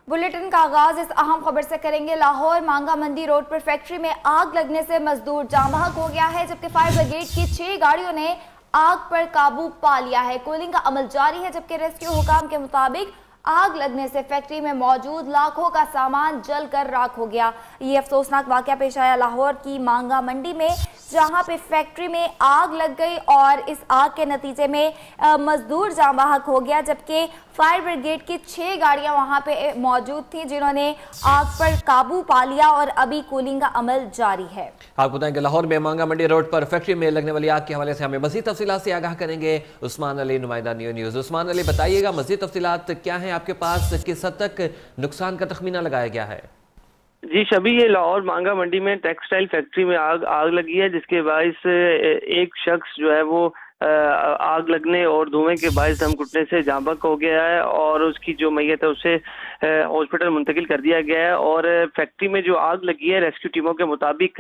Bulletin का आगाज इस अहम खबर से करेंगे। लाहौर मांगा मंडी रोड पर फैक्ट्री में आग लगने से मजदूर जाम बहक हो गया है, जबकि फायर ब्रिगेड की 6 गाड़ियों ने आग पर काबू पा लिया है। कूलिंग का अमल जारी है, जबकि रेस्क्यू हुकाम के मुताबिक आग लगने से फैक्ट्री में मौजूद लाखों का सामान जलकर राख हो गया। ये अफसोसनाक वाकया पेश आया लाहौर की मांगा मंडी में, जहां पे फैक्ट्री में आग लग गई और इस आग के नतीजे में मजदूर जाम बहक हो गया, जबकि फायर ब्रिगेड की 6 गाड़ियां वहां पे मौजूद थी जिन्होंने आग पर काबू पा लिया और अभी कूलिंग का अमल जारी है। आपको बताएं कि लाहौर में मांगा मंडी रोड पर फैक्ट्री में लगने वाली आग के हवाले से हमें मजीद तफसीलात से आगाह करेंगे उस्मान अली, नुमाइंदा न्यूज़। उस्मान अली, बताइएगा मजीद तफसीलात क्या है आपके पास, किस हद तक नुकसान का तखमीना लगाया गया है? जी शबी, ये लाहौर मांगा मंडी में टेक्सटाइल फैक्ट्री में आग लगी है, जिसके बायस एक शख्स जो है वो आग लगने और धुएं के बायस दम घुटने से जाँ बहक हो गया है और उसकी जो मैयत है उसे हॉस्पिटल मुंतकिल कर दिया गया है। और फैक्ट्री में जो आग लगी है, रेस्क्यू टीमों के मुताबिक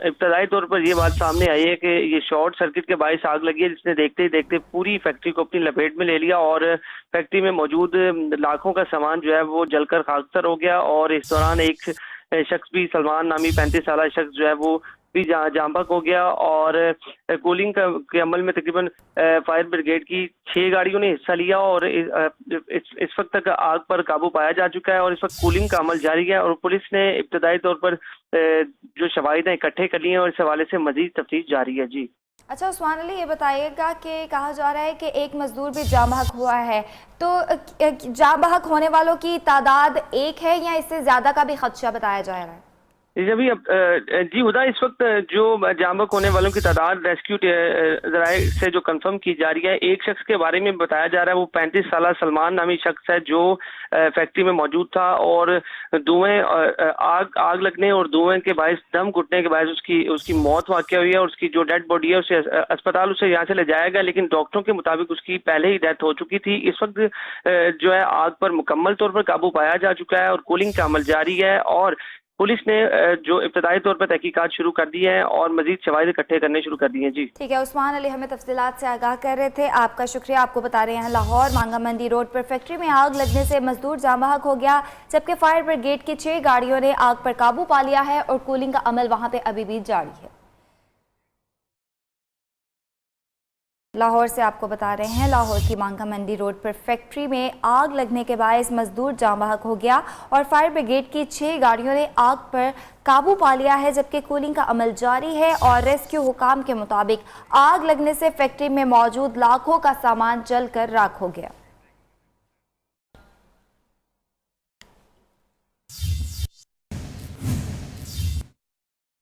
इब्तदाई तौर पर ये बात सामने आई है कि ये शॉर्ट सर्किट के बायस आग लगी है, जिसने देखते ही देखते पूरी फैक्ट्री को अपनी लपेट में ले लिया और फैक्ट्री में मौजूद लाखों का सामान जो है वो जलकर खाकसर हो गया। और इस दौरान एक शख्स भी, सलमान नामी 35 साल शख्स जो है वो भी जाँ बहक हो गया। और कूलिंग के अमल में तकरीबन फायर ब्रिगेड की 6 गाड़ियों ने हिस्सा लिया और इस वक्त तक आग पर काबू पाया जा चुका है और इस वक्त कूलिंग का अमल जारी है। और पुलिस ने इब्तदाई तौर पर जो शवाहिद हैं इकट्ठे कर लिए हैं और इस हवाले से मजीद तफ्तीश जारी है। जी अच्छा उस्मान अली, ये बताइएगा कि कहा जा रहा है कि एक मजदूर भी जाम बहक हुआ है, तो जाम बहक होने वालों की तादाद एक है या इससे ज्यादा का भी खदशा बताया जा रहा है? जब जी हुदा, इस वक्त जो जाम बहक होने वालों की तादाद रेस्क्यू जराए से जो कंफर्म की जा रही है, एक शख्स के बारे में बताया जा रहा है, वो 35 साल सलमान नामी शख्स है जो फैक्ट्री में मौजूद था और धुएं आग लगने और धुएं के बायस दम घुटने के बायस उसकी मौत वाक़या हुई है और उसकी जो डेड बॉडी है उसे अस्पताल उसे यहाँ से ले जाया गया, लेकिन डॉक्टरों के मुताबिक उसकी पहले ही डेथ हो चुकी थी। इस वक्त जो है आग पर मुकम्मल तौर पर काबू पाया जा चुका है और कूलिंग का अमल जारी है और पुलिस ने जो इब्तदाई तौर पर तहकीकात शुरू कर दी है और मजीद शवाहिद इकट्ठे करने शुरू कर दिए हैं। जी ठीक है उस्मान अली, हमें तफसीलात से आगाह कर रहे थे, आपका शुक्रिया। आपको बता रहे हैं लाहौर मांगा मंडी रोड पर फैक्ट्री में आग लगने से मजदूर जाम बहक हो गया, जबकि फायर ब्रिगेड की 6 गाड़ियों ने आग पर काबू पा लिया है और कूलिंग का अमल वहां पे अभी भी जारी है। लाहौर से आपको बता रहे हैं, लाहौर की मांगा मंडी रोड पर फैक्ट्री में आग लगने के बायस मजदूर जाम बहक हो गया और फायर ब्रिगेड की 6 गाड़ियों ने आग पर काबू पा लिया है, जबकि कूलिंग का अमल जारी है। और रेस्क्यू हुकाम के मुताबिक आग लगने से फैक्ट्री में मौजूद लाखों का सामान जलकर राख हो गया।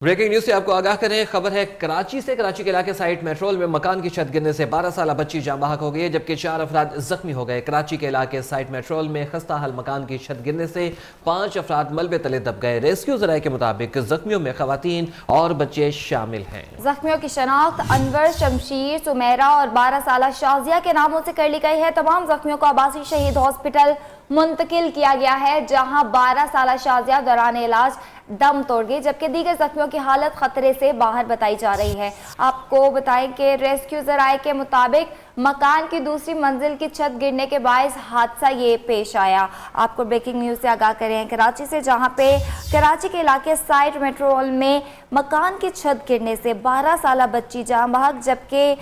ब्रेकिंग न्यूज से आपको आगाह करें, खबर है कराची से। कराची के इलाके साइट मेट्रोल में मकान की छत गिरने से 12 साल बच्ची जाँ बहक हो गई है, जबकि 4 अफराद जख्मी हो गए। कराची के इलाके साइट मेट्रोल में खस्ता हाल मकान की छत गिरने से 5 अफराद मलबे तले दब गए। रेस्क्यू जराये के मुताबिक जख्मियों में खवातीन और बच्चे शामिल हैं। जख्मियों की शनाख्त अनवर, शमशीर, सुमेरा और 12 साल शाजिया के नामों से कर ली गई है। तमाम जख्मियों को आबासी शहीद हॉस्पिटल मुंतकिल किया गया है, जहां 12 साल शाजिया दौरान इलाज दम तोड़ गई, जबकि दीगर जख्मियों की हालत खतरे से बाहर बताई जा रही है। आपको बताएं कि रेस्क्यू जराये के मुताबिक मकान की दूसरी मंजिल की छत गिरने के बायस हादसा ये पेश आया। आपको ब्रेकिंग न्यूज से आगाह करें हैं कराची से, जहां पे कराची के इलाके साइट मेट्रोल में मकान की छत गिरने से 12 साल बच्ची जाँ बहक, जबकि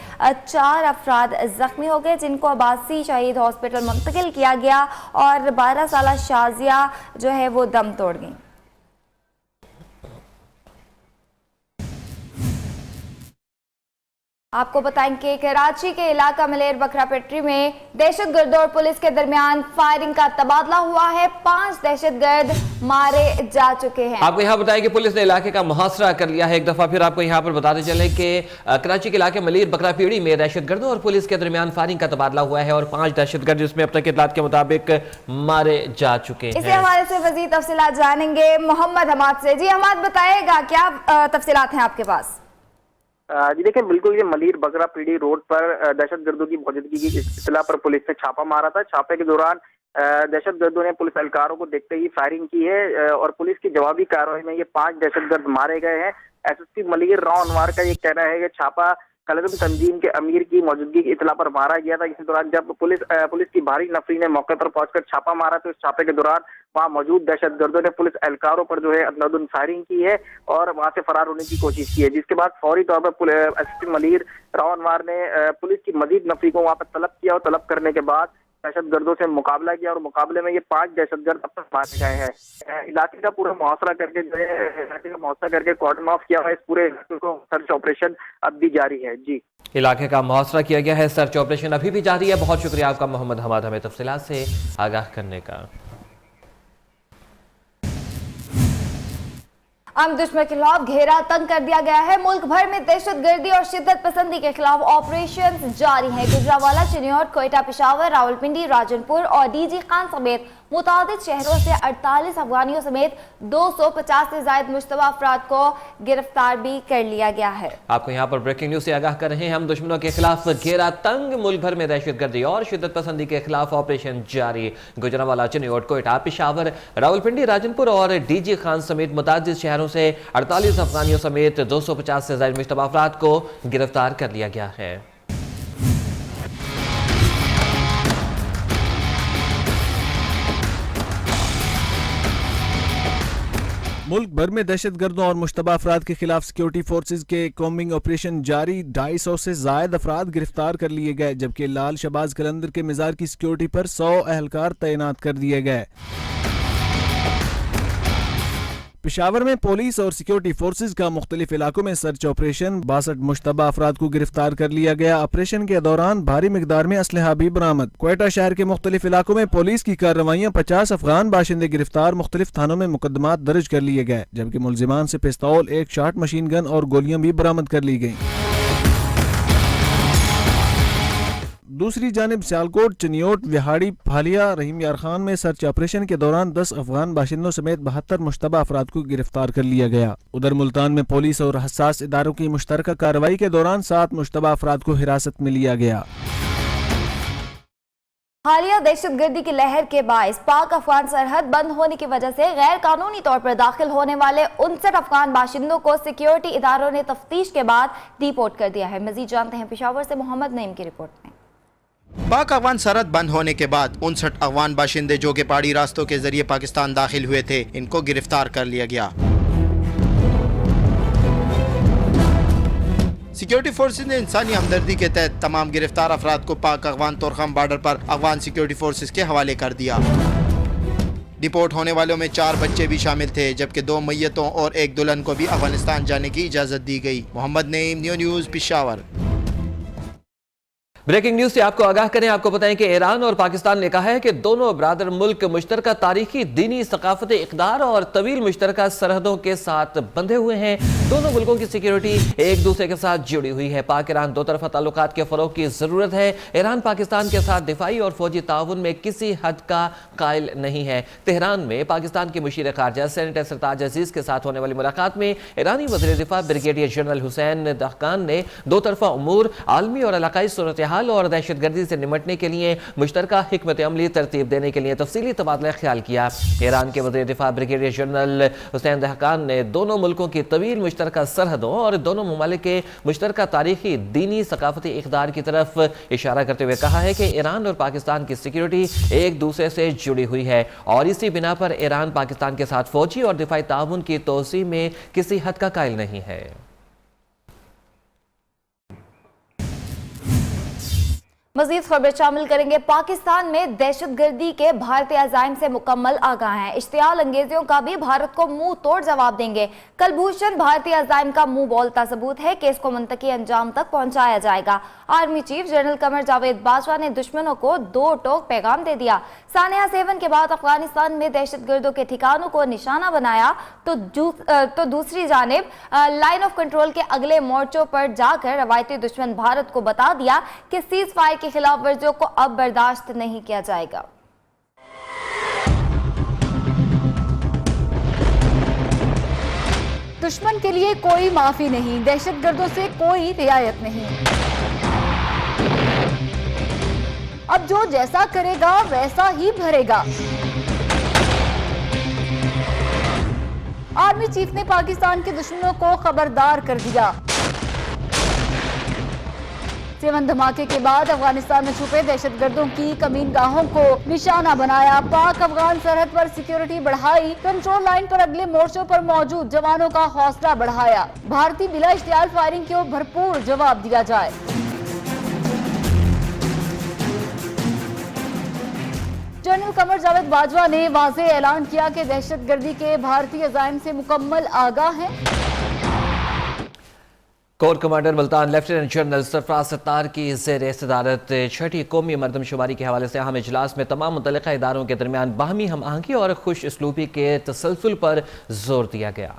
4 अफराद जख्मी हो गए, जिनको आबासी शहीद हॉस्पिटल मुंतकिल किया गया और 12 साल शाजिया जो है वो दम तोड़ गई। आपको बताएं कि कराची के इलाका मलेर बकरा पट्टी में दहशतगर्दों और पुलिस के दरमियान फायरिंग का तबादला हुआ है। 5 दहशतगर्द मारे जा चुके हैं। आपको यहाँ बताएं कि पुलिस ने इलाके का मुहासरा कर लिया है। एक दफा फिर आपको यहाँ पर बताते चले कि कराची के इलाके मलेर बकरा पीड़ी में दहशतगर्दों और पुलिस के दरमियान फायरिंग का तबादला हुआ है और 5 दहशतगर्द जिसमें अब तक इत्तलात के मुताबिक मारे जा चुके हैं। इसी हवाले से मजीद तफसीलात जानेंगे मोहम्मद हमाद से। जी हमाद, बताएगा क्या तफसीलात हैं आपके पास? जी देखिए, बिल्कुल ये मलीर बकरा पीड़ी रोड पर दहशतगर्दों की मौजूदगी की इत्तला पर पुलिस ने छापा मारा था। छापे के दौरान दहशतगर्दों ने पुलिस एहलकारों को देखते ही फायरिंग की है और पुलिस की जवाबी कार्रवाई में ये 5 दहशतगर्द मारे गए हैं। एसएसपी मलीर राव अनवार का ये कहना है कि छापा कलदम तंजीम के अमीर की मौजूदगी की इतला पर मारा गया था। इसी दौरान जब पुलिस की भारी नफरी ने मौके पर पहुंचकर छापा मारा तो इस छापे के दौरान वहां मौजूद दहशतगर्दों ने पुलिस एहलकारों पर जो है अंधाधुंध फायरिंग की है और वहां से फरार होने की कोशिश की है, जिसके बाद फौरी तौर पर एसपी मलिर रावनवार ने पुलिस की मजीद नफरी को वहां पर तलब किया और तलब करने के बाद दहशतगर्दों से मुकाबला किया और मुकाबले में ये 5 दहशतगर्द अब तक मारे गए हैं। इलाके का पूरा मुहासरा करके जो है कॉर्डन ऑफ किया हुआ है। इस पूरे इलाके को सर्च ऑपरेशन अब भी जारी है। जी, इलाके का मुहासरा किया गया है, सर्च ऑपरेशन अभी भी जारी है। बहुत शुक्रिया आपका मोहम्मद हमाद, हमें तफसीलात से आगाह करने का। अमन दुश्मन के खिलाफ घेरा तंग कर दिया गया है। मुल्क भर में दहशतगर्दी और शिद्दत पसंदी के खिलाफ ऑपरेशन जारी है। गुजरांवाला, चिन्योट, कोयटा, पेशावर, रावलपिंडी, राजनपुर और डीजी खान समेत मुतादिद शहरों से 48 अफगानियों समेत 250 से ज्यादा मुश्तबा अफराद को गिरफ्तार भी कर लिया गया है। आपको यहाँ पर ब्रेकिंग न्यूज से आगाह कर रहे हैं। हम दुश्मनों के खिलाफ घेरा तंग, मुल्क भर में दहशतगर्दी और शिद्दत पसंदी के खिलाफ ऑपरेशन जारी। गुजरांवाला, चिन्योट, कोयटा, पेशावर, रावलपिंडी, राजनपुर और डीजी खान समेत मुतादिद शहरों से 48 अफगानियों समेत 250 से ज्यादा मुश्तबा अफराद को गिरफ्तार कर लिया गया है। मुल्क भर में दहशतगर्दों और मुश्तबा अफराद के खिलाफ सिक्योरिटी फोर्सेज के कॉम्बिंग ऑपरेशन जारी। 250 से जायद अफराद गिरफ्तार कर लिए गए, जबकि लाल शहबाज कलंदर के मज़ार की सिक्योरिटी पर 100 एहलकार तैनात कर दिए गए। पेशावर में पुलिस और सिक्योरिटी फोर्सेज का मुख्तलिफ इलाकों में सर्च ऑपरेशन, 62 मुश्तबा अफराद को गिरफ्तार कर लिया गया। ऑपरेशन के दौरान भारी मिकदार में असलहा भी बरामद। कोयटा शहर के मुख्तलिफ इलाकों में पुलिस की कार्रवाइयां, 50 अफगान बाशिंदे गिरफ्तार, मुख्तलिफ थानों में मुकदमात दर्ज कर लिए गए, जबकि मुलजिमान से पिस्तौल, एक शॉट मशीन गन और गोलियां भी बरामद कर ली गयी। दूसरी जानिब सियालकोट, चिन्योट, विहाड़ी, फालिया, रहीम यार खान में सर्च ऑपरेशन के दौरान 10 अफगान बाशिंदों समेत 72 मुश्तबा अफराद को गिरफ्तार कर लिया गया। उधर मुल्तान में पुलिस और हसास इदारों की मुश्तरका कार्रवाई के दौरान 7 मुश्तबा अफराद को हिरासत में लिया गया। हालिया दहशतगर्दी की लहर के बायस पाक अफगान सरहद बंद होने की वजह से गैर कानूनी तौर पर दाखिल होने वाले 59 अफगान बाशिंदों को सिक्योरिटी इदारों ने तफ्तीश के बाद डिपोर्ट कर दिया है। मजीद जानते हैं पेशावर से मोहम्मद नईम की रिपोर्ट में। पाक अफगान सरहद बंद होने के बाद 59 अफगान बाशिंदे जो कि पहाड़ी रास्तों के जरिए पाकिस्तान दाखिल हुए थे, इनको गिरफ्तार कर लिया गया। सिक्योरिटी फोर्सेज ने इंसानी हमदर्दी के तहत तमाम गिरफ्तार अफराद को पाक अफगान तोरखम बॉर्डर पर अफगान सिक्योरिटी फोर्सेज के हवाले कर दिया। डिपोर्ट होने वालों में 4 बच्चे भी शामिल थे, जबकि 2 मैयतों और 1 दुल्हन को भी अफगानिस्तान जाने की इजाजत दी गई। Mohammad Naeem, new news, Peshawar. Breaking news से आपको आगाह करें, आपको बताएं कि ईरान और पाकिस्तान ने कहा है कि दोनों बरादर मुल्क मुश्तरका तारीखी, दीनी, सकाफती इक़दार और तवील मुश्तरका सरहदों के साथ बंधे हुए हैं। दोनों मुल्कों की सिक्योरिटी एक दूसरे के साथ जुड़ी हुई है। पाक ईरान दो तरफा ताल्लुकात के फरोग की जरूरत है। ईरान पाकिस्तान के साथ दिफाई और फौजी ताउन में किसी हद का कायल नहीं है। तेहरान में पाकिस्तान के मुशीर खारजा सेनेटर सरताज अजीज के साथ होने वाली मुलाकात में ईरानी वज़ीर दिफा ब्रिगेडियर जनरल हुसैन दहकान ने दो तरफा उमूर, आलमी और इलाकाई सूरत हाल और दहशतगर्दी से निमटने के लिए मुश्तरका हिकमत अमली तरतीब देने के लिए तफसीली तबादला ख्याल किया। ईरान के वज़ीर दिफा ब्रिगेडियर जनरल हुसैन दहकान ने दोनों मुल्कों की तवील मुश्तरका सरहदों और दोनों ममालिक के मुश्तरका तारीखी, दीनी, सकाफती इक़दार की तरफ इशारा करते हुए कहा है कि ईरान और पाकिस्तान की सिक्योरिटी एक दूसरे से जुड़ी हुई है और इसी बिना पर ईरान पाकिस्तान के साथ फौजी और दिफाई ताउन की तोसी में किसी हद का कायल नहीं है। मज़ीद खबर शामिल करेंगे। पाकिस्तान में दहशतगर्दी के भारतीय अज़ाइम से मुकम्मल आगाह हैं। इश्तियाल अंगेजियों का भी भारत को मुंह तोड़ जवाब देंगे। कलभूषण भारतीय अज़ाइम का मुंह बोलता सबूत है कि इसको मुंतकी अंजाम तक पहुंचाया जाएगा। Army chief general Qamar Javed Bajwa ने दुश्मनों को दो टोक पैगाम दे दिया। सानिया 7 के बाद अफगानिस्तान में दहशतगर्दों के ठिकानों को निशाना बनाया तो दूसरी जानिब लाइन ऑफ कंट्रोल के अगले मोर्चों पर जाकर रवायती दुश्मन भारत को बता दिया कि सीज फायर की खिलाफ वर्जियों को अब बर्दाश्त नहीं किया जाएगा। दुश्मन के लिए कोई माफी नहीं, दहशतगर्दों से कोई रियायत नहीं। अब जो जैसा करेगा वैसा ही भरेगा। आर्मी चीफ ने पाकिस्तान के दुश्मनों को खबरदार कर दिया। 7 धमाके के बाद अफगानिस्तान में छुपे दहशतगर्दों की कमीनगाहों को निशाना बनाया। पाक अफगान सरहद पर सिक्योरिटी बढ़ाई। कंट्रोल लाइन पर अगले मोर्चों पर मौजूद जवानों का हौसला बढ़ाया। भारतीय बिला इश्तियाल फायरिंग को भरपूर जवाब दिया जाए। जनरल कमर जावेद बाजवा ने वाज़ेह ऐलान किया कि दहशतगर्दी के भारतीय अज़ाइम से मुकम्मल आगाह हैं। Core commander Multan lieutenant general Sarfaraz Sattar की ज़ेर सदारत छठी कौमी मरदमशुमारी के हवाले से अहम इजलास में तमाम मुतल्लिक़ा इदारों के दरमियान बाहमी हम आहंगी और खुश इसलूबी के तसलसल पर जोर दिया गया।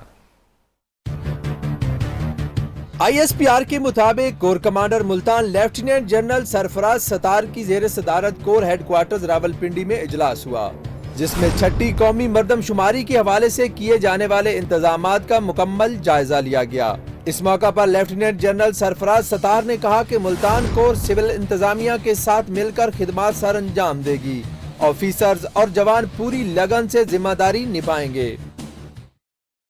ISPR के मुताबिक core commander Multan lieutenant general Sarfaraz Sattar की ज़ेर सदारत कोर हेडक्वार्टर्स रावलपिंडी में इजलास हुआ, जिसमें छठी कौमी मरदमशुमारी के हवाले से किए जाने वाले इंतजामात का मुकम्मल जायजा लिया गया। इस मौका पर लेफ्टिनेंट जनरल सरफराज सत्तार ने कहा कि मुल्तान कोर सिविल इंतजामिया के साथ मिलकर खिदमात सर अंजाम देगी। ऑफिसर्स और जवान पूरी लगन से जिम्मेदारी निभाएंगे।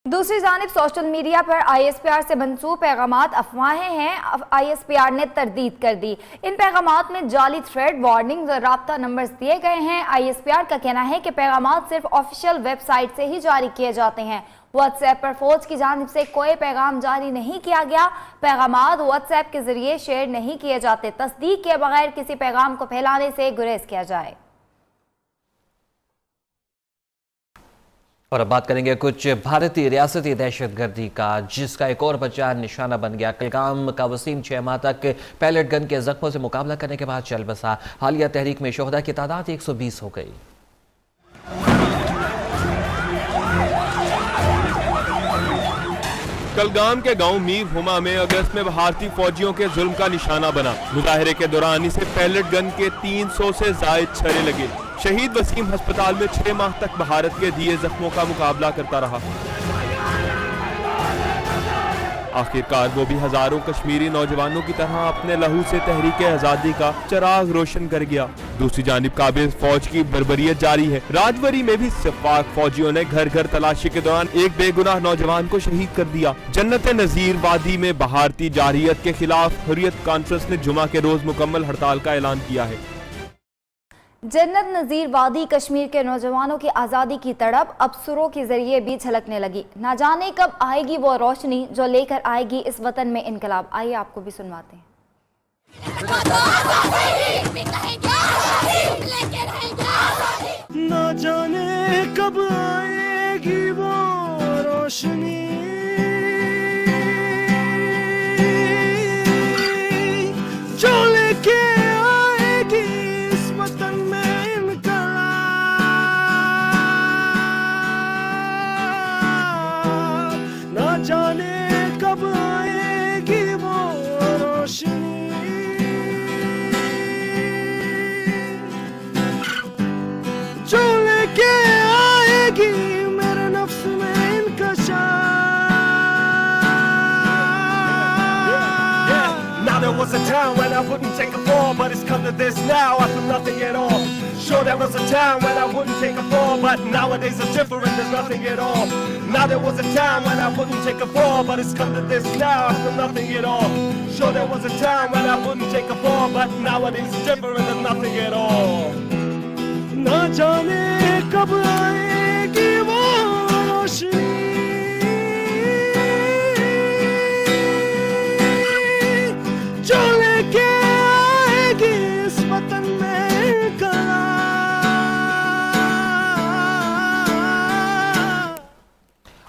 दूसरी जानिब सोशल मीडिया पर ISPR से मंसूब पैगामात अफवाहें हैं। ISPR ने तरदीद कर दी। इन पैगामात में जाली थ्रेड, वार्निंग्स और राब्ता नंबर्स दिए गए हैं। ISPR का कहना है कि पैगामात सिर्फ ऑफिशियल वेबसाइट से ही जारी किए जाते हैं। व्हाट्सएप पर फौज की जानिब से कोई पैगाम जारी नहीं किया गया। पैगामात व्हाट्सएप के जरिए शेयर नहीं किए जाते। तस्दीक के बगैर किसी पैगाम को फैलाने से गुरेज किया जाए। और अब बात करेंगे कुछ भारतीय रियासती दहशतगर्दी का, जिसका एक और बच्चा निशाना बन गया। कलगाम का वसीम 6 माह तक पैलेट गन के जख्मों से मुकाबला करने के बाद चल बसा। हालिया तहरीक में शोहदा की तादाद 120 हो गई। कलगाम के गांव मीर हुमा में अगस्त में भारतीय फौजियों के जुल्म का निशाना बना। मुजाहिरे के दौरान इसे पैलेट गन के 300 से जायद छर्रे लगे। शहीद वसीम अस्पताल में 6 माह तक भारत के दिए जख्मों का मुकाबला करता रहा। आखिरकार वो भी हजारों कश्मीरी नौजवानों की तरह अपने लहू से तहरीक आजादी का चिराग रोशन कर गया। दूसरी जानिब काबिल फौज की बर्बरियत जारी है। राजवरी में भी सिपाक फौजियों ने घर घर तलाशी के दौरान एक बेगुनाह नौजवान को शहीद कर दिया। जन्नत नजीर वादी में भारतीय जारहियत के खिलाफ हुर्रियत कॉन्फ्रेंस ने जुमा के रोज मुकम्मल हड़ताल का ऐलान किया है। जन्नत नजीर वादी कश्मीर के नौजवानों की आज़ादी की तड़प अब सुरों के जरिए भी झलकने लगी। ना जाने कब आएगी वो रोशनी जो लेकर आएगी इस वतन में इनकलाब। आइए आपको भी सुनवाते हैं। ना जाने कब आएगी वो रोशनी जो लेके आएगी इस वतन में इनकलाब। ना जाने कब आएगी वो रोशनी जो लेके आएगी मेरे नफ्स में इनकशाफ। Now there was a time when I wouldn't take a fall, but it's come to this now, I feel nothing at all. Sure, there was a time when I wouldn't take a fall, but nowadays it's different, there's nothing at all. Now there was a time when I wouldn't take a fall, but it's come to this now, I feel nothing at all. Sure, there was a time when I wouldn't take a fall, but nowadays it's different, there's nothing at all. ना जाने कब आएगी वो रोशनी जो लेके आएगी इस वतन में इनकलाब।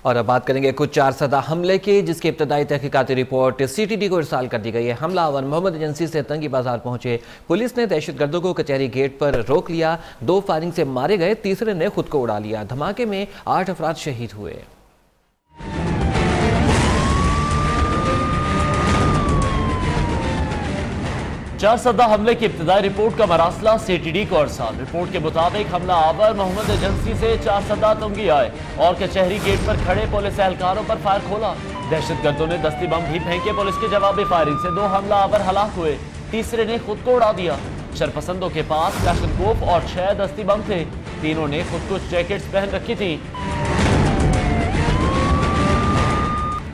और अब बात करेंगे कुछ 4 सदा हमले की, जिसकी इब्तदाई तहकीकाती रिपोर्ट CTD को इरसाल कर दी गई है। हमलावर मोहम्मद एजेंसी से तंगी बाजार पहुंचे। पुलिस ने दहशतगर्दों को कचहरी गेट पर रोक लिया। 2 फायरिंग से मारे गए, तीसरे ने खुद को उड़ा लिया। धमाके में 8 अफराद शहीद हुए। चार सदा हमले की इब्तदाई रिपोर्ट का मरासला CTD को अरसाल। रिपोर्ट के मुताबिक हमला आवर मोहम्मद एजेंसी से 4 सदा तंगी आए और कचहरी गेट पर खड़े पुलिस एहलकारों पर फायर खोला। दहशतगर्दों ने दस्ती बम भी फेंके। पुलिस की जवाबी फायरिंग से 2 हमला आवर हलाक हुए, तीसरे ने खुद को उड़ा दिया। शरपसंदों के पास क्लाशनकोफ और 6 दस्ती बम थे। तीनों ने खुद कुछ जैकेट्स पहन रखी थी।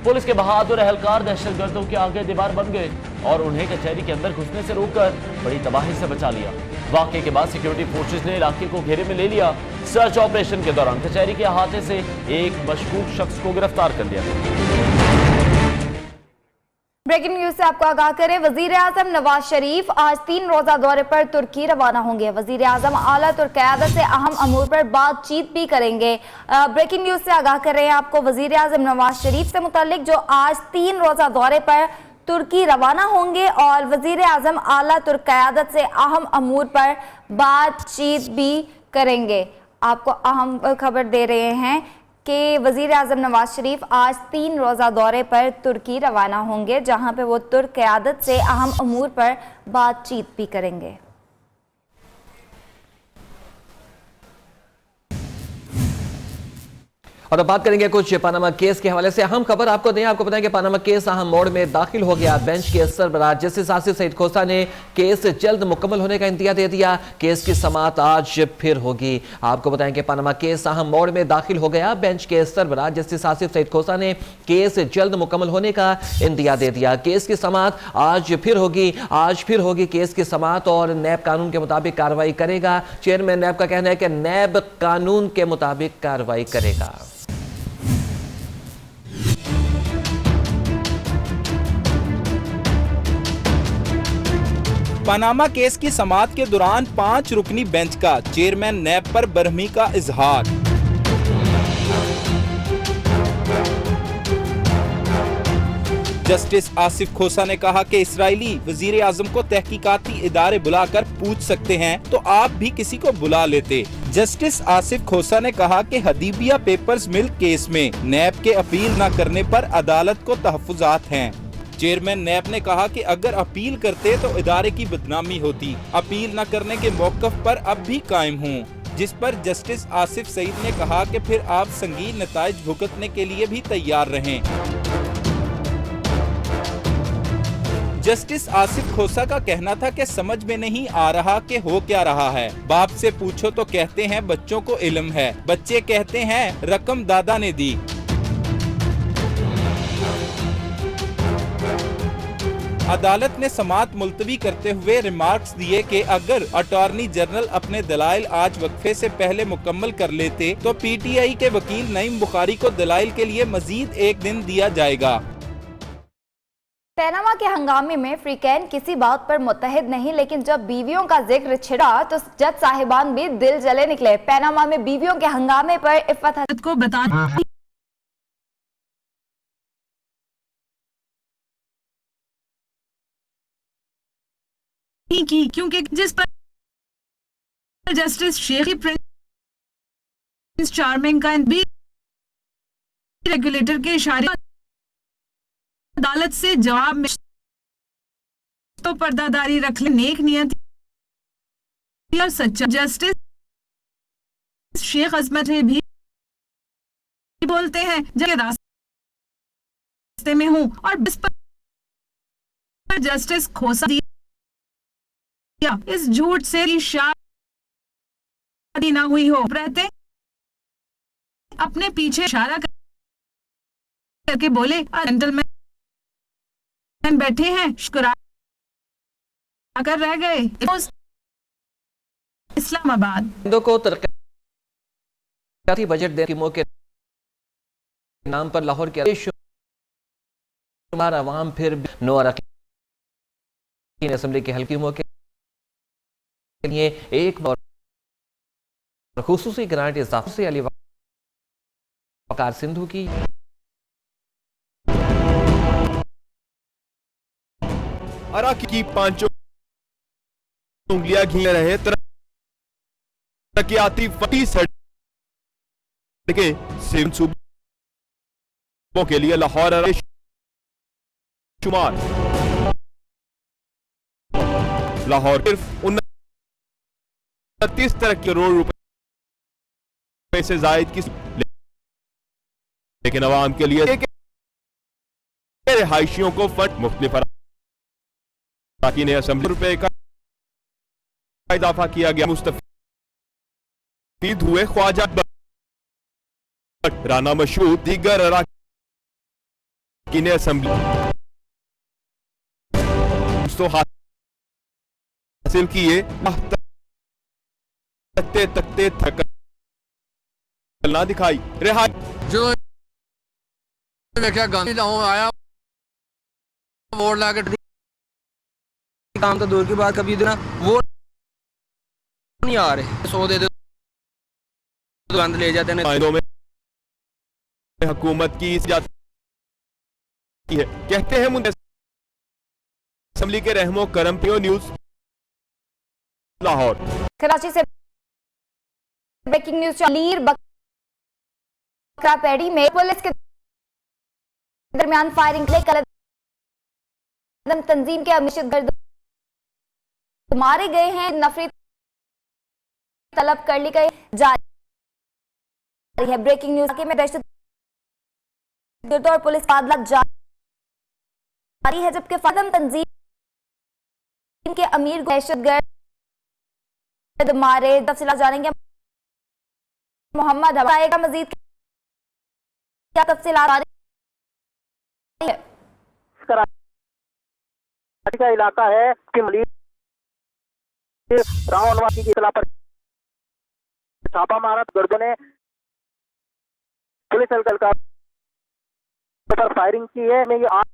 पुलिस के बहादुर एहलकार दहशतगर्दों के आगे दीवार बन गए। और उन्हें कचहरी के अंदर घुसने से रोककर बड़ी तबाही से बचा लिया। वाकये के बाद सिक्योरिटी फोर्सेज ने इलाके को घेरे में ले लिया। सर्च ऑपरेशन के दौरान कचहरी के अहाते से एक मशकूक शख्स को गिरफ्तार कर लिया। ब्रेकिंग न्यूज से आपको आगाह करें, वजीर आजम नवाज शरीफ आज 3 रोजा दौरे पर तुर्की रवाना होंगे। वजीर आजम आला तुर्क क़यादत से अहम अमूर पर बातचीत भी करेंगे। ब्रेकिंग न्यूज से आगाह कर रहे हैं आपको, वजीर आजम नवाज शरीफ से मुतालिक जो आज 3 रोजा दौरे पर तुर्की रवाना होंगे और वजीर आजम आला तुर्क क़यादत से अहम अमूर पर बातचीत भी करेंगे। आपको अहम खबर दे रहे हैं कि वज़ीर आज़म नवाज शरीफ आज 3 रोज़ा दौरे पर तुर्की रवाना होंगे, जहां पे वो तुर्क क़यादत से अहम अमूर पर बातचीत भी करेंगे। और अब बात करेंगे कुछ पानामा केस के हवाले से। अहम खबर आपको दें, आपको बताएं कि पानामा केस अहम मोड़ में दाखिल हो गया। बेंच के सरबराह जस्टिस आसिफ सईद खोसा ने केस जल्द मुकम्मल होने का इंतज़ार दे दिया। केस की समाअत आज फिर होगी। आपको बताएं कि पानामा केस अहम मोड़ में दाखिल हो गया। बेंच के सरबराह जस्टिस आसिफ सईद खोसा ने केस जल्द मुकम्मल होने का इंतज़ार दे दिया। केस की समाअत आज फिर होगी केस की समाअत और नैब कानून के मुताबिक कार्रवाई करेगा। चेयरमैन नैब का कहना है कि नैब कानून के मुताबिक कार्रवाई करेगा। पनामा केस की समाअत के दौरान 5 रुकनी बेंच का चेयरमैन नैब पर बरहमी का इजहार। जस्टिस आसिफ खोसा ने कहा कि इस्राएली वजीर आजम को तहकीकाती इदारे बुलाकर पूछ सकते हैं तो आप भी किसी को बुला लेते। जस्टिस आसिफ खोसा ने कहा कि हदीबिया पेपर्स मिल केस में नैब के अपील न करने पर अदालत को तहफ्फुजात हैं। चेयरमैन नैब ने कहा कि अगर अपील करते तो इदारे की बदनामी होती। अपील न करने के मौक़िफ़ पर अब भी कायम हूँ, जिस पर जस्टिस आसिफ सईद ने कहा कि फिर आप संगीन नताइज भुगतने के लिए भी तैयार रहें। जस्टिस आसिफ खोसा का कहना था कि समझ में नहीं आ रहा कि हो क्या रहा है। बाप से पूछो तो कहते हैं बच्चों को इल्म है, बच्चे कहते हैं रकम दादा ने दी। अदालत ने समाअत मुलतवी करते हुए रिमार्क्स दिए कि अगर अटॉर्नी जनरल अपने दलाइल आज वक्फे से पहले मुकम्मल कर लेते तो पीटीआई के वकील नईम बुखारी को दलाइल के लिए मजीद 1 दिन दिया जाएगा। पैनामा के हंगामे में फ्रीकैन किसी बात पर मुत्तहिद नहीं, लेकिन जब बीवियों का जिक्र छिड़ा तो जज साहिबान भी दिल जले निकले। पैनामा में बीवियों के हंगामे पर इफ़्फ़त हसन को बता की, क्योंकि जिस पर जस्टिस शेख प्रिंस चार्मिंग का भी रेगुलेटर के इशारे अदालत से जवाब में तो पर्दादारी रख ले नेक नियत और सच्चा। जस्टिस शेख अजमत भी बोलते हैं जब रास्ते में हूँ और इस पर जस्टिस खोसा इस झूठ से शादी ना हुई हो रहते अपने पीछे इशारा करके बोले जेंटलमैन बैठे हैं शुक्र कर रह गए। इस्लामाबाद को तरक्याती बजट देने की मौके नाम पर लाहौर के शुमार अवाम फिर नो अरकान असेंबली के हल्की मौके के लिए एक और खुसूसी ग्रांट इजाफे से अली वकार सिंधु की अराकी की 5 उंगलियां घी रहे तरक्याती फटी सड़कें से मंसूबों के लिए लाहौर शुमार। लाहौर सिर्फ 29 करोड़ रुपए से जायद की, लेकिन अवाम के लिए रिहायशियों को फंड मुख्तलिफ अराकीन असेंबली रुपए का इजाफा किया गया। मुस्तफीद हुए ख्वाजा राना मशहूद दीगर अराकीन असेंबली। तो हासिल किए, तकते तकते थकन ना दिखाई। रिहाई जो देखा गांधी आया वोट ला के काम तो दूर की बात, कभी इतना वोट नहीं आ रहे, 100 दे दे गंद ले जाते हैं। में हुकूमत की जाती है, कहते हैं मुंतज़िर असेंबली के रहमो करम। PO news Lahore. कराची से ब्रेकिंग न्यूज। लीर बकरा पैड़ी में पुलिस के दरमियान फायरिंग ले कदम तंजीम के दहशतगर्द मारे गए हैं। नफरी तलब कर ली गई जारी है। ब्रेकिंग न्यूज में दहशतगर्द और पुलिस मुकाबला जारी है, जबकि कदम तंजीम के अमीर दहशतगर्द मारे। तफसीलात जानेंगे मोहम्मद आएगा। मजीद क्या तफसीलात आ रही है? कराची का इलाका है कि मलीर रावणवासी की इतला पर छापा मारा। गर्दों ने पुलिस एहलकार पर फायरिंग की है। में ये 8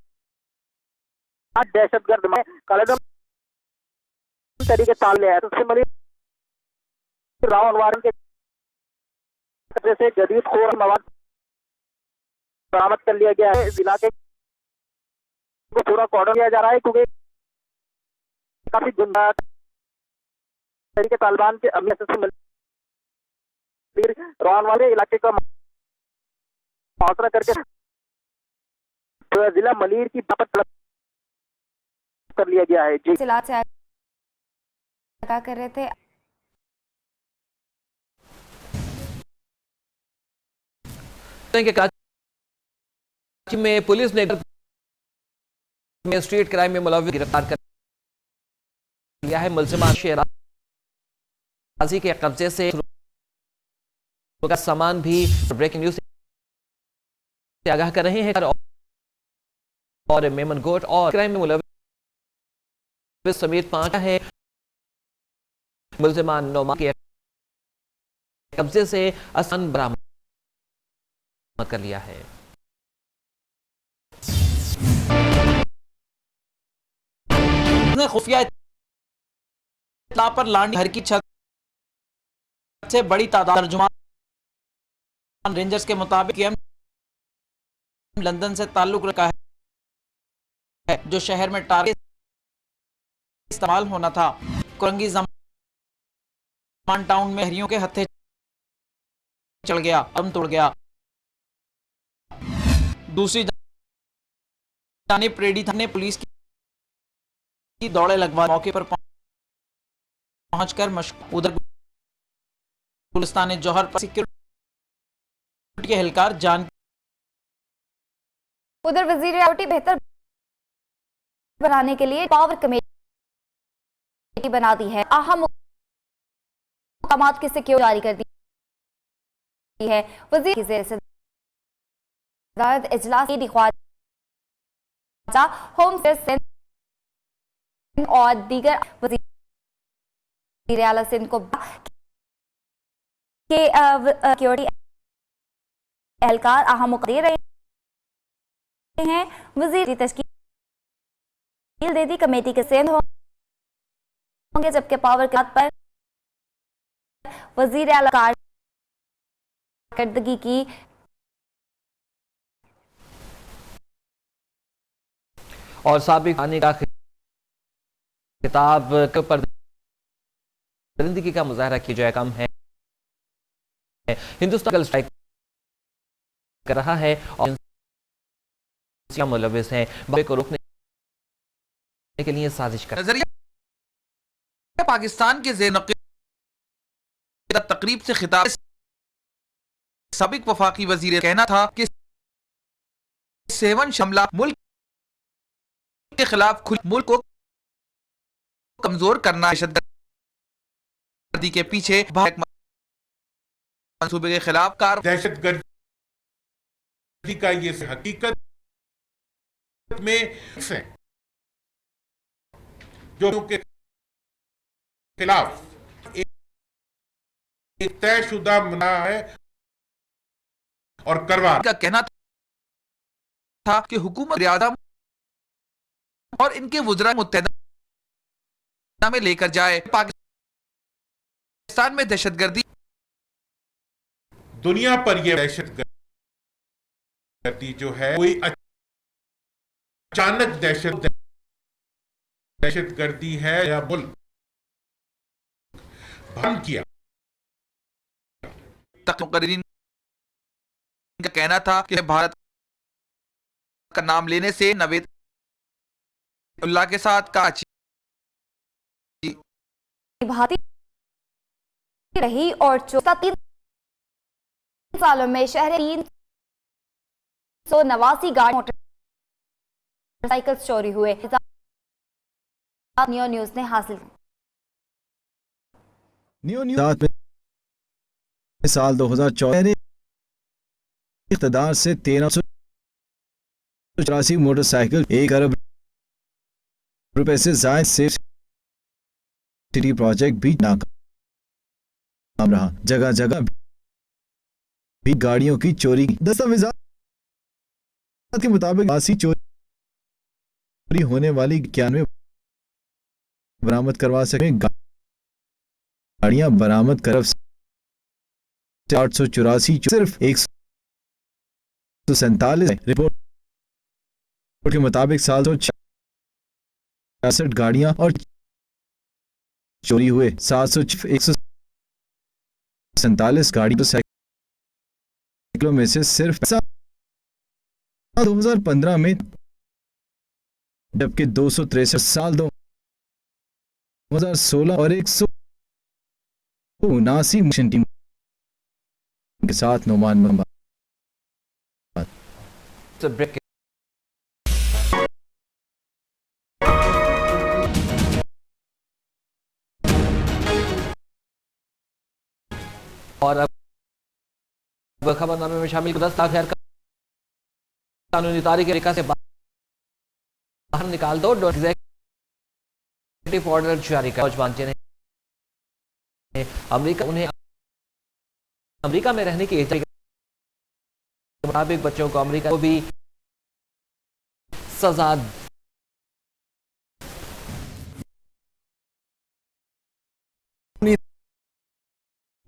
दहशतगर्द में कालेदम तरीके ताल लिया है। सबसे मलीर रावणवासी के से जदीद खोर मवाद बरामद कर लिया गया है। इस इलाके को पूरा कॉर्डर किया जा रहा है क्योंकि काफी गुंडा तरीके तालिबान के रौन वाले इलाके का मुआसरा करके तो जिला मलीर की बापत कर लिया गया है। जी से कर रहे थे। कराची में पुलिस ने स्ट्रीट क्राइम में मुलव्विस गिरफ्तार कर लिया है। मुलजिमा शेराजी के कब्जे से का सामान भी। ब्रेकिंग न्यूज से आगाह कर रहे हैं और मेमन गोट और क्राइम में मुलव्विस समेत 5 है। मुलजिमा नोमा के कब्जे से आसान बरामद कर लिया है। खुफिया इत्तला पर लांडी घर की छत से बड़ी तादाद तर्जुमान रेंजर्स के मुताबिक लंदन से ताल्लुक रखा है, जो शहर में टारगेट इस्तेमाल होना था। कुरंगी जमान टाउन में हरियों के हत्थे चढ़ गया, दम तोड़ गया। दूसरी जानिब प्रेडी थाने पुलिस की दौड़े लगवा मौके पर पहुंचकर उधर गुलिस्तान जौहर पर सिक्योरिटी के एहलकार जान। उधर वजीर आउटी बेहतर बनाने के लिए पावर कमेटी बना दी है। अहम मुकामात की सिक्योरिटी जारी कर दी है। वजीर की ज़ेर सदारत इजलास की ख्वाजा होम सिंध और दीगर वज़ीर आला सिंध को के सिक्योरिटी एहलकार अहम दे रहे हैं। वज़ीर की तश्कील दे दी। कमेटी के सेंध होंगे, जबकि पावर के पर वज़ीर आला कारकर्दगी की। और साबिक आने का खिताब पर दरिंदगी का मुजाहरा किया जाए कम है। हिंदुस्तान कल स्ट्राइक कर रहा है और मुलविस है को रोकने के लिए साजिश कर। नजरिया पाकिस्तान के तकरीब से खिताब साबिक वफाकी वजीर कहना था कि 7 शमला मुल्क के खिलाफ मुल्क को कमजोर करना, दहशतगर्दी के पीछे मंसूबे के खिलाफ दहशतगर्दी का ये हकीकत में जो के खिलाफ एक तयशुदा मना है और करवा का कहना था कि हुकूमत आज़म और इनके वुज़रा मुत्तहदा में लेकर जाए पाकिस्तान में दहशतगर्दी दुनिया पर यह दहशतगर्दी जो है कोई अचानक दहशतगर्दी है या मुल्क बंद किया। मुकर्रिरीन का कहना था कि भारत का नाम लेने से नवेद उल्लाह के साथ काची निभाती रही और 3 सालों में शहर 389 गाड़ी मोटरसाइकिल चोरी हुए। न्यू न्यूज ने हासिल साल 2014 इक़्तिदार से 1384 मोटरसाइकिल 1 अरब रुपए से ज़ायद सेफ सिटी प्रोजेक्ट भी नाकाम रहा। जगह जगह भी गाड़ियों की चोरी। दस्तावेज़ात के मुताबिक चोरी होने वाली 91 बरामद करवा सके गाड़ियां बरामद कर 884 सिर्फ 147 रिपोर्ट के मुताबिक 766 गाड़ियां और चोरी हुए। 147 गाड़ी तो साइकिलों में से सिर्फ 2015 में, जबकि 263 साल 2016 और 179 मिशन टीम के साथ नुमान मोहम्मद। और अब खबरनामे में शामिल 10 लाख खैर कानूनी तारीख अमेरिका से बाहर निकाल दो। एग्जीक्यूटिव ऑर्डर जारी कर पहुंचे ने उन्हें अमेरिका में रहने की इजाजत के मुताबिक बच्चों को अमेरिका को भी सजा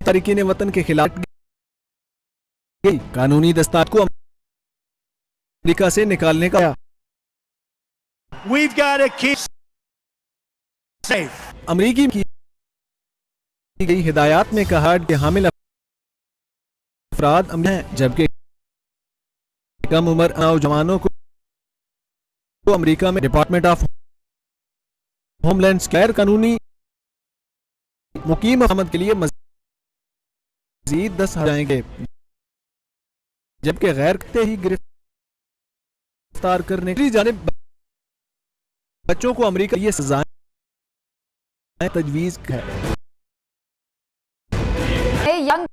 तारिकीन वतन के खिलाफ कानूनी दस्तावेज को अमेरिका से निकालने का। We've got to keep safe. अमेरिकी की गई हिदायत में कहा कि हामिल अफराद हैं, जबकि कम उम्र नौजवानों को अमेरिका में डिपार्टमेंट ऑफ होमलैंड गैर कानूनी मुकीम अहमद के लिए मजीद 10 जाएंगे, जबकि गैर करते ही गिरफ्तार करने की जानिब बच्चों को अमेरिका ये सजाएं तजवीज है। यंग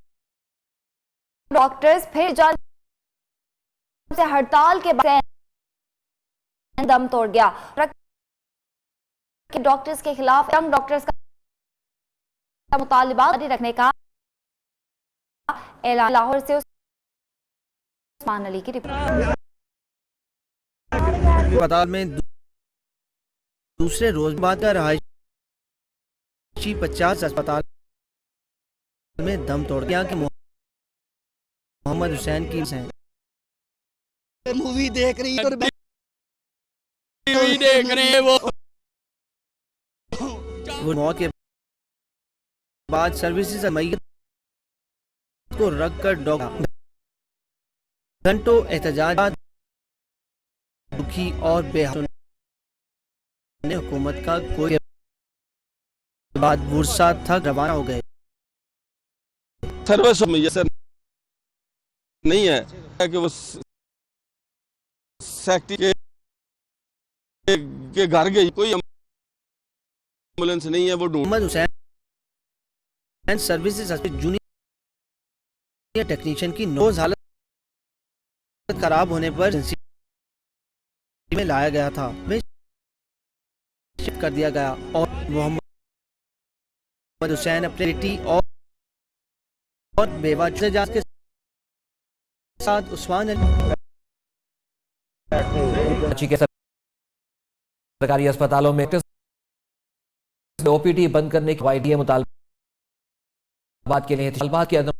डॉक्टर्स फिर से हड़ताल के बाद दम तोड़ गया। डॉक्टर्स के खिलाफ यंग डॉक्टर्स का मुतालिबा जारी रखने का ऐलान। लाहौर से उस्मान अली की रिपोर्ट। अस्पताल में दूसरे रोज बाद का रहायशी 50 अस्पताल में दम तोड़ गया कि मोहम्मद हुसैन की मूवी देख रही है और देख रहे हैं वो मौत के बाद सर्विसेज मैयत को रख कर डॉक्टर घंटों एहतजाज दुखी और बेहाल ने हुकूमत का कोई बाद बुरसा थक रवाना हो गए। सर्विस में जैसे नहीं है कि वो सेक्रेटरी के घर गई, कोई एम्बुलेंस नहीं है वो ढूंढ। Mohammad Hussain services junior technician की नोज हालत खराब होने पर में लाया गया था। शिफ्ट कर दिया गया और मोहम्मद हुसैन अपनी बेटी और बेवा जहाज के साथ उस्मान कराची के सरकारी अस्पतालों में ओपीडी बंद करने की वाईडीए मुतालबात के लिए तलबात की अदम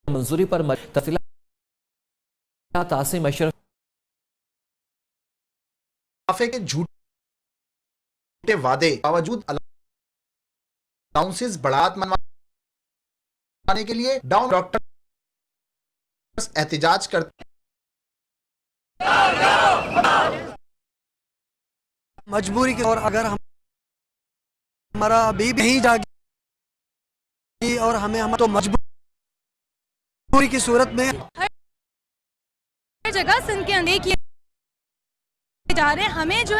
मंजूरी पर तफसीलात आसिम अशरफ के झूठे वादे बावजूद अलाउंसेस बढ़ात मनवाने के लिए डाउन डॉक्टर्स एहतजाज करते मजबूरी के और अगर हमारा अभी भी नहीं जागी और हमें तो मजबूरी की सूरत में हर जगह सिंध के अंदर किए जा रहे हैं। हमें जो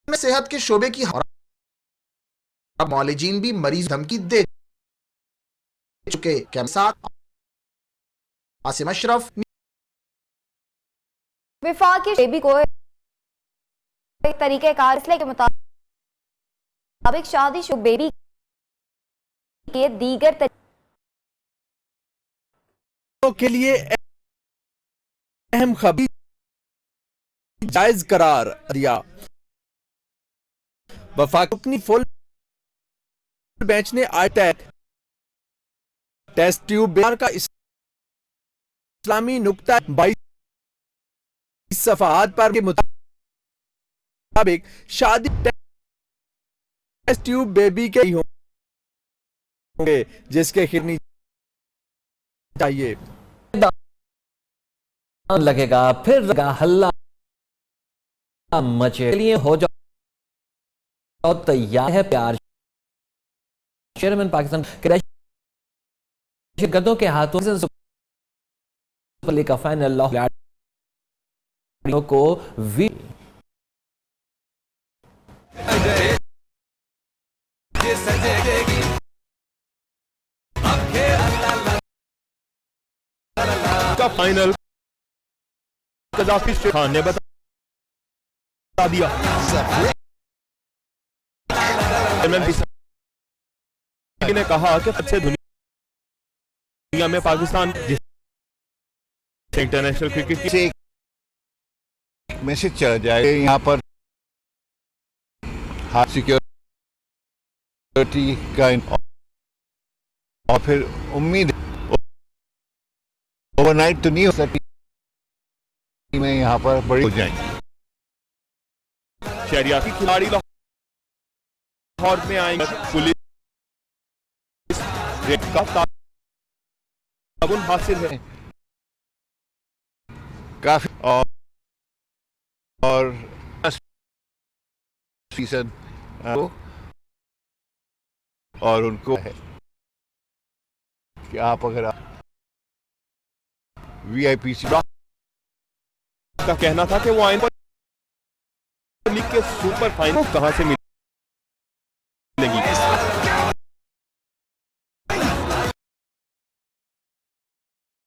में सेहत के शोबे की मौलिजीन भी मरीज धमकी दे चुके के साथ आसिम अशरफ विफाकी बेबी को एक तरीके कार इसलिए के मुताबिक शादीशुदा बेबी के दीगर के लिए अहम खबर जायज करार दिया। वफाक अपनी फुल बेंच ने आईटैक टेस्ट ट्यूब बयान का इस्लामी नुक्ता 22 सफाहात पर के मुताबिक शादी टेस्ट ट्यूब बेबी के होंगे जिसके खिरनी चाहिए लगेगा फिर हल्ला मचे लिए हो जाओ तैयार है प्यार। चेयरमैन पाकिस्तान गर्दों के हाथों से सुपर लीग का फाइनल को का फाइनल कजाफी खान ने बता दिया। ने कहा कि अच्छे दुनिया में पाकिस्तान इंटरनेशनल क्रिकेट से मैसेज चला जाए यहाँ पर हाई सिक्योरिटी का और फिर उम्मीद ओवरनाइट तो नहीं हो सकती में यहाँ पर बड़ी हो जाएंगी। शहरियाती खिलाड़ी लाहौर में आएंगे। पुलिस का ताबुन हासिल है काफी और फीसद और उनको है कि आप अगर वीआईपी का कहना था कि वो आइन लीग के सुपर फाइनल कहां से मिलेगी।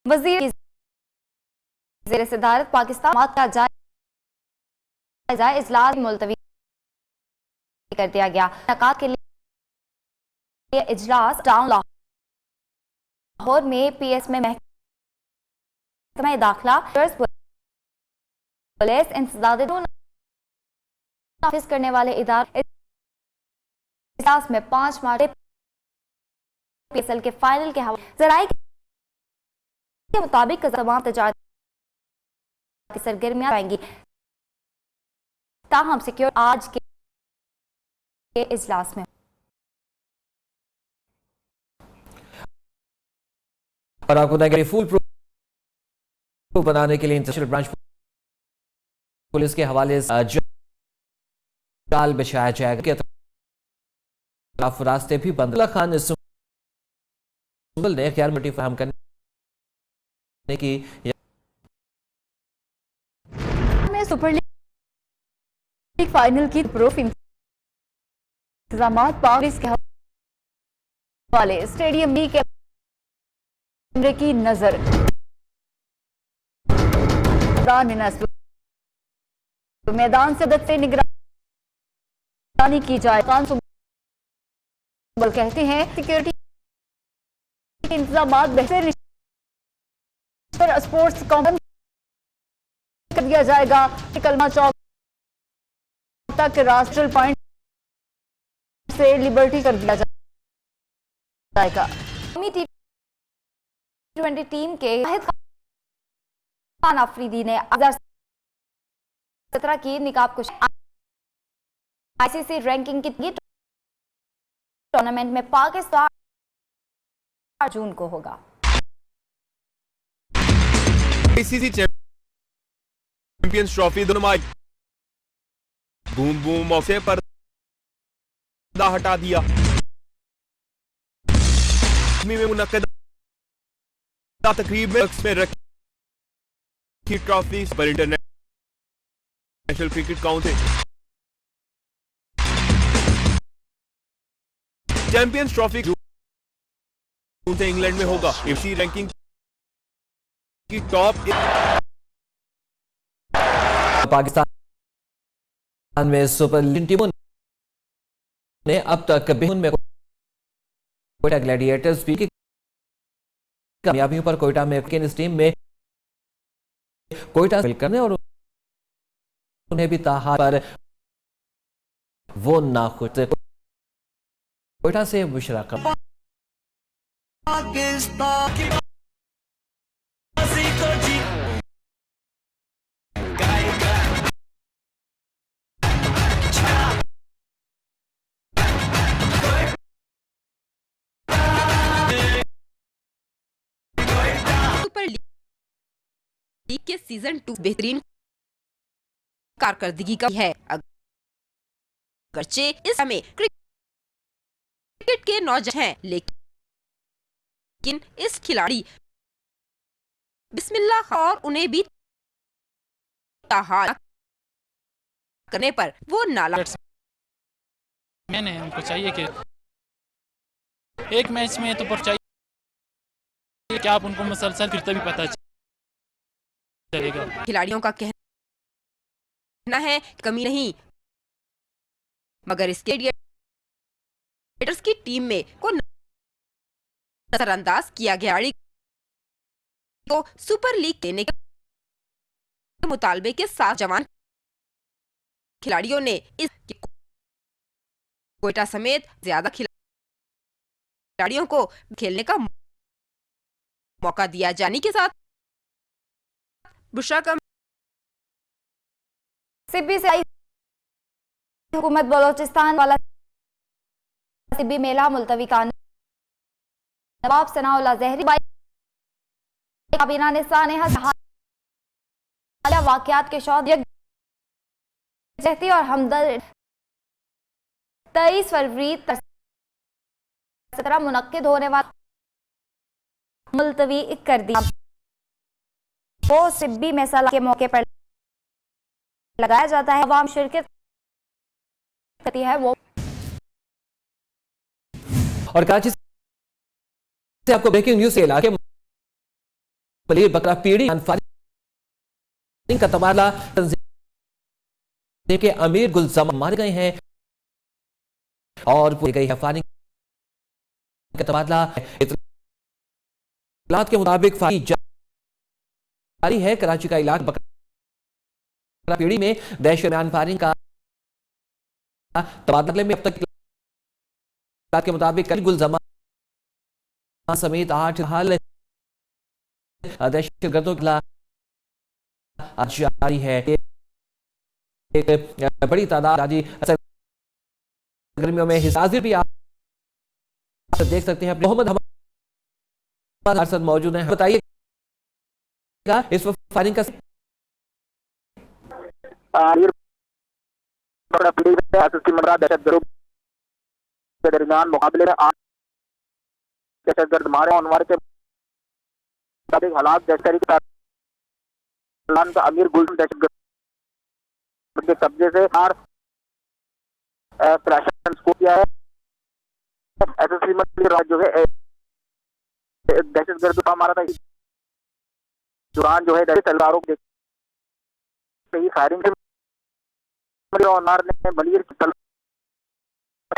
वजीर सदारत पाकिस्तान का जायजा इजलास मुलतवी कर दिया गया। मुलाकात के लिए इजलास टाउन लाहौर में पीएस में महकमा दाखिला पुलिस इंसदाद नाफिज करने वाले इदारे इजलास में 5 मार्च पीएसएल के फाइनल के हवाले जराये के मुताबिक तमाम तजारती सरगर्मियां आएंगी। ताहम सिक्योर आज के इजलास में और आपको फुल प्रूफ बनाने के लिए इंटरनेशनल ब्रांच पुलिस के हवाले से जाल बिछाया जाएगा कि रास्ते भी बंद। खान ने ख्याल मिट्टी फराहम करने की में सुपर लीग फाइनल की प्रूफ इंतजाम पाकिस्तान के हवाले स्टेडियम बी कैमरे की नजर मैदान से दत्ते निगरानी की जाए। कांस्टेबल कहते हैं सिक्योरिटी के इंतजाम बेहतर स्पोर्ट्स कॉम्प्लेक्स कर दिया जाएगा। कलमा चौक तक राष्ट्रीय पॉइंट से लिबर्टी कर दिया जाएगा। T20 टीम के खान अफरीदी ने 2017 की निकाब कुश आईसीसी रैंकिंग की टूर्नामेंट में पाकिस्तान 8 जून को होगा। आईसीसी चैंपियंस ट्रॉफी दोनों बूम बूम मौके पर हटा दिया। में मुनक्कदा तकरीब में रखी ट्रॉफी पर international cricket council champions trophy से इंग्लैंड में होगा। एफसी रैंकिंग की टॉप पाकिस्तान में सुपर लीग टीमों ने अब तक में कोयटा ग्लैडिएटर्स भी की कामयाबियों पर कोयटा में इस टीम में कोयटा करने और उन्हें भी ताहार पर वो नाखुश कोयटा से बुशरा का लीग के सीजन 2 बेहतरीन कारकर्दगी का है। अगरचे इस समय क्रिकेट के नौजवान हैं, लेकिन इस खिलाड़ी बिस्मिल्लाह और उन्हें भी ताहार करने पर वो नाला मैंने उनको चाहिए कि एक मैच में तो पर चाहिए कि आप उनको मुसलसल फिर तभी पता चलेगा। खिलाड़ियों का कहना है कमी नहीं, मगर इसके ग्लैडिएटर्स की टीम में को नजरअंदाज किया गया को सुपर लीग देने के मुतालबे के साथ जवान खिलाड़ियों ने इस कोयटा समेत ज्यादा खिलाड़ियों को खेलने का मौका दिया जाने के साथ बुशरा का सिब्बी से आई हुकूमत बलोचिस्तान वाला सिब्बी मेला मुलतवी का नवाब सनाउल्लाह ज़हरी काबीना ने सानेहा वाकयात के शौद जहती और हमदर्द 23 फरवरी तक मुनक्किद होने वाला मुलतवी कर दिया। वो सिब्बी में सलाह के मौके पर लगाया जाता है, अवाम शिरकत करती है वो। और कराची से आपको ब्रेकिंग न्यूज से इलाके मलीर बकरा पीढ़ी का तबादला के अमीर गुलजमा मारे गए हैं और पूरी गई है। फारिंग का तबादला इतलात के मुताबिक जारी है। कराची का इलाका बकरा पीढ़ी में दहशत बयान फारिंग का तबादले में अब तक के मुताबिक कल गुलजमा समेत 8 हाल दहशतगर्दों के खिलाफ जारी है। एक बड़ी तादाद गर्मियों में हाजिर भी आप देख सकते हैं। मोहम्मद हमारे साथ मौजूद हैं, बताइए इस वक्त फायरिंग का दरमियान मुकाबले में 8 दहशतगर्द मारे और के हालात दहशतगर्दी का अमीर गुलशन दहशतगर्द के कब्जे से को किया है। जो है दहशतगर्द का मारा था दौरान जो है तलवारों को देखते ही फायरिंग से ने मलिर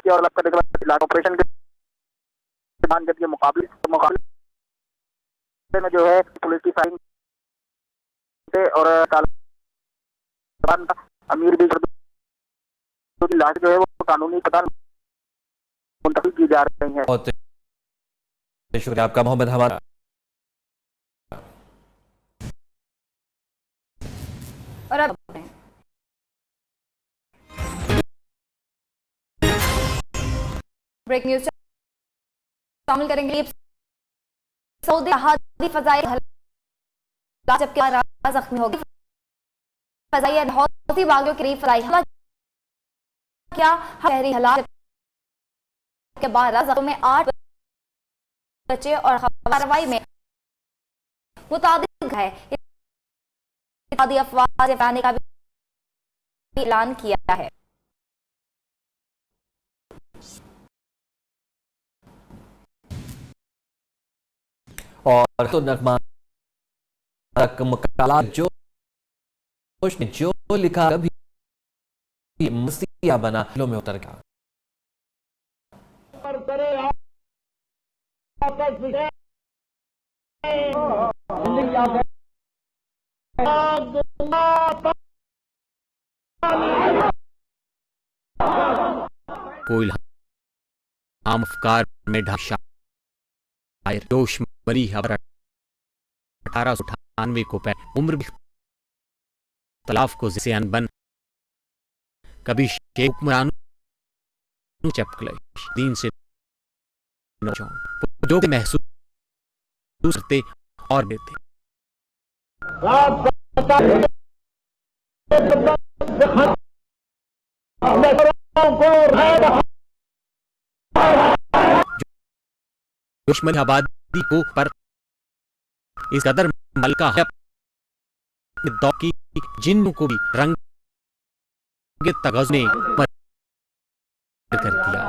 किया और अलग करने के बाद ऑपरेशन के दौरान जब ये मुकाबले में जो है पुलिस की फायरिंग से और तालिबान का अमीर भी की लाश जो है वो कानूनी अस्पताल मुंतकिल की जा रही है। बहुत शुक्रिया आपका मोहम्मद हमारा। और अब ब्रेक न्यूज शामिल करेंगे। सऊदी हादी फजाई जबकि जख्मी हो गई। फजाई हौती वागियों के करीब फजाई हमला क्या शहरी हालात के 12 जख्मों में 8 बच्चे और कार्रवाई में मुताबिक है। अफवाह फैलाने का भी ऐलान किया है। और तो नगमा मकाला जो लिखा कभी मसीहा बना लो में उतर गया। कोई आम अफकार में ढाशा जोश मरी खबर 1898 को उम्र भी तलाफ को से अनबन कभी शेख हुक्मरानों चपकले दीन से नौजवान जो महसूस करते और देते दुश्मन आबादी को पर इस कदर मलका है दौर की जिन्नों को भी रंग के तगज़ ने कर दिया।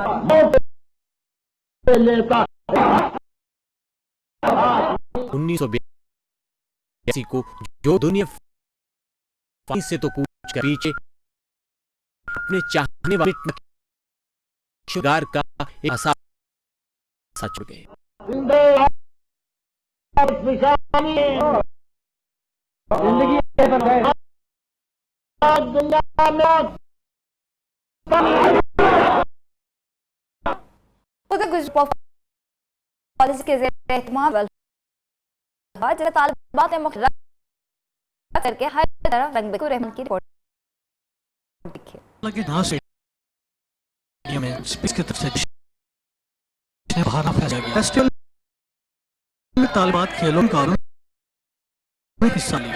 1982 को जो दुनिया से तो कूच कर पीछे अपने चाहने वाले शुगार का एक आसा सच गए। पॉलिसी के ज़रिए एहतमाम तालिबात ने करके हर तरफ रंग बेखुर रहमान की रिपोर्ट तालिबात खेलों का हिस्सा लिया।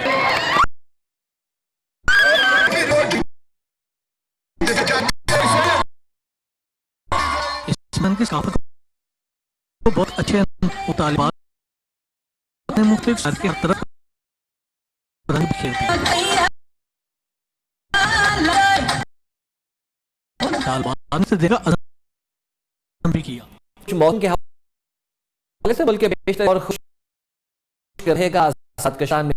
इस मन की सकाफत को बहुत अच्छे तालिबान ने मुख्तलिफ शहर के हर तरफ रंग खेलती तालिबान से देखा भी किया। मौसम के हवाले से मुल्क के बेशतर और खुश रहेगा सदकशान में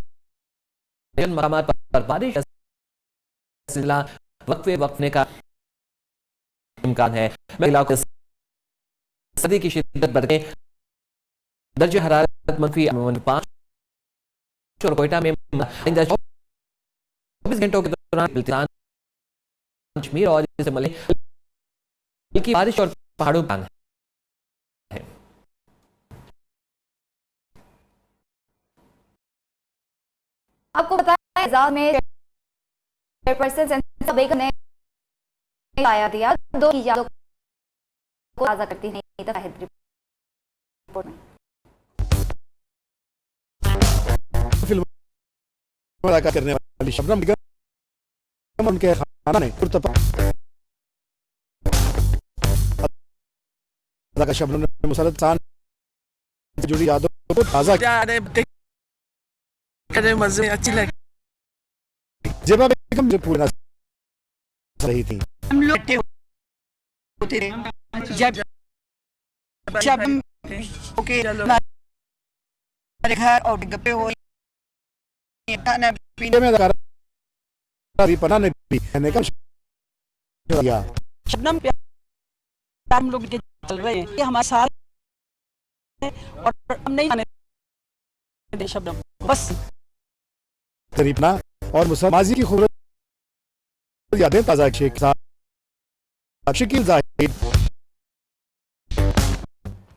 मकामात पर बारिश सिलसिला वक्फे का इम्कान है। इलाकों सर्दी की शिद्दत बढ़ने दर्जे हरारत -5 और कोयटा में 24 घंटों के दौरान कश्मीर और इससे मिले हल्की बारिश और पहाड़ों पर है। आपको बताया एजाज में चेयरपर्सन सेंसर बेगम ने आया दिया 2 की यादों को ताज़ा करती है रिपोर्ट में। फिल्म अदा करने वाली शबनम बेगम उनके खाना ने शबनम ने मुसरत खान से जुड़ी यादों को ताज़ा मजे अच्छी लगी। जेबा बेगम जो पूरी रही थी। हम लोग होते थे जब ओके घर और गप्पे हो खाना पीने में पना ने भी कहने का शबनम हम लोग के चल रहे हैं, ये हमारे साथ है और हम नहीं आने शब्द बस करीबना और माजी की खूबसूरत यादें ताज़ा के साथ शकील जाहिद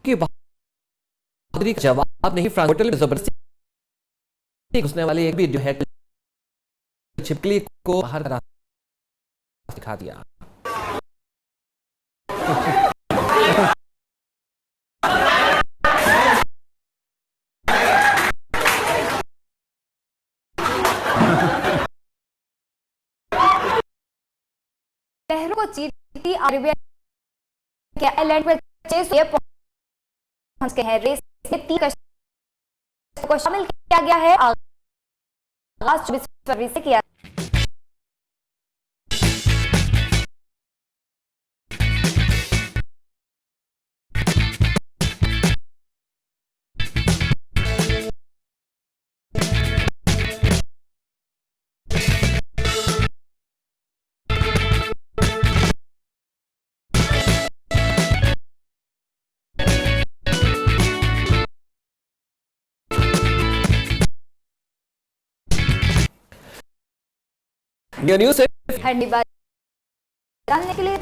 की बहादुरी का जवाब नहीं। फ्रांस होटल में जबरदस्ती घुसने वाली एक भी जो है छिपकली को बाहर का रास्ता दिखा दिया। लहरों को चीरती अरेबियन के आइलैंड पर 600 पहुंच गए हैं। रेस में 3 कश्तियों को शामिल किया गया है। आगाज 24 फरवरी से किया। न्यूज़ जानने के लिए